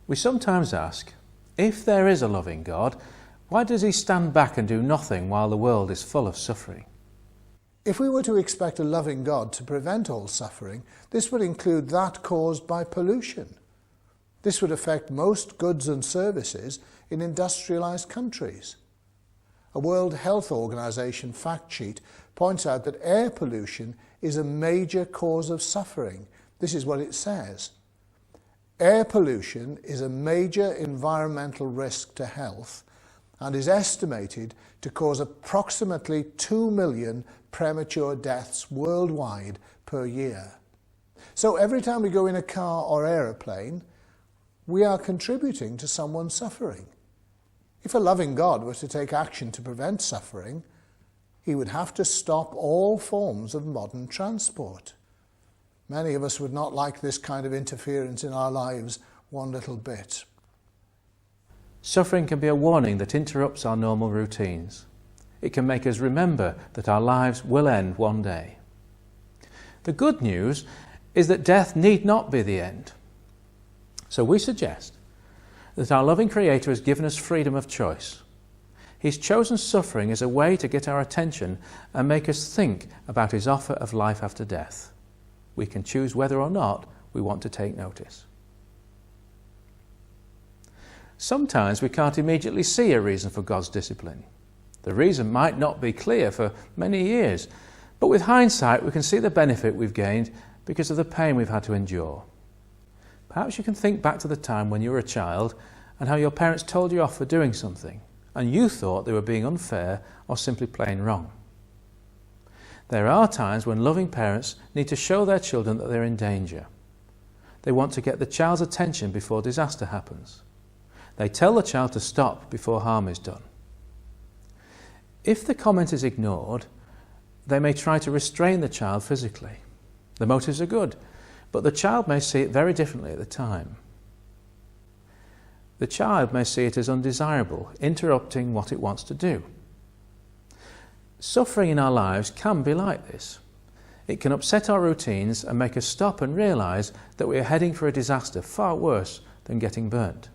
We sometimes ask, if there is a loving God, why does he stand back and do nothing while the world is full of suffering? If we were to expect a loving God to prevent all suffering, this would include that caused by pollution. This would affect most goods and services in industrialized countries. A World Health Organization fact sheet points out that air pollution is a major cause of suffering. This is what it says. Air pollution is a major environmental risk to health and is estimated to cause approximately 2 million premature deaths worldwide per year. So every time we go in a car or aeroplane, we are contributing to someone's suffering. If a loving God were to take action to prevent suffering, he would have to stop all forms of modern transport. Many of us would not like this kind of interference in our lives one little bit. Suffering can be a warning that interrupts our normal routines. It can make us remember that our lives will end one day. The good news is that death need not be the end. So we suggest that our loving Creator has given us freedom of choice. He's chosen suffering as a way to get our attention and make us think about his offer of life after death. We can choose whether or not we want to take notice. Sometimes we can't immediately see a reason for God's discipline. The reason might not be clear for many years, but with hindsight we can see the benefit we've gained because of the pain we've had to endure. Perhaps you can think back to the time when you were a child and how your parents told you off for doing something, and you thought they were being unfair or simply plain wrong. There are times when loving parents need to show their children that they're in danger. They want to get the child's attention before disaster happens. They tell the child to stop before harm is done. If the comment is ignored, they may try to restrain the child physically. The motives are good, but the child may see it very differently at the time. The child may see it as undesirable, interrupting what it wants to do. Suffering in our lives can be like this. It can upset our routines and make us stop and realise that we are heading for a disaster far worse than getting burnt.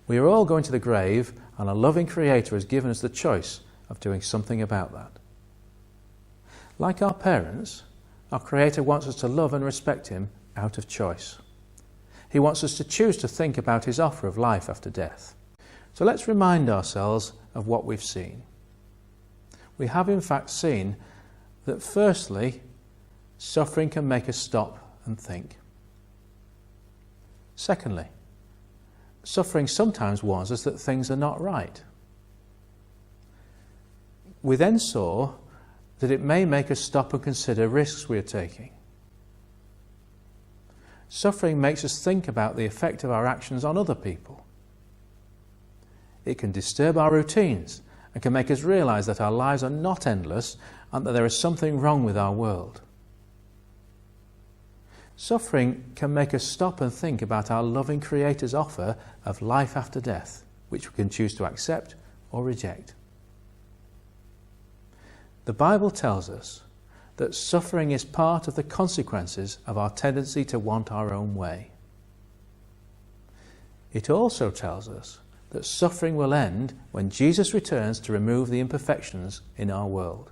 We are all going to the grave, and a loving Creator has given us the choice of doing something about that. Like our parents, our Creator wants us to love and respect him out of choice. He wants us to choose to think about his offer of life after death. So let's remind ourselves of what we've seen. We have in fact seen that firstly, suffering can make us stop and think. Secondly, suffering sometimes warns us that things are not right. We then saw that it may make us stop and consider risks we are taking. Suffering makes us think about the effect of our actions on other people. It can disturb our routines and can make us realise that our lives are not endless and that there is something wrong with our world. Suffering can make us stop and think about our loving Creator's offer of life after death, which we can choose to accept or reject. The Bible tells us that suffering is part of the consequences of our tendency to want our own way. It also tells us that suffering will end when Jesus returns to remove the imperfections in our world.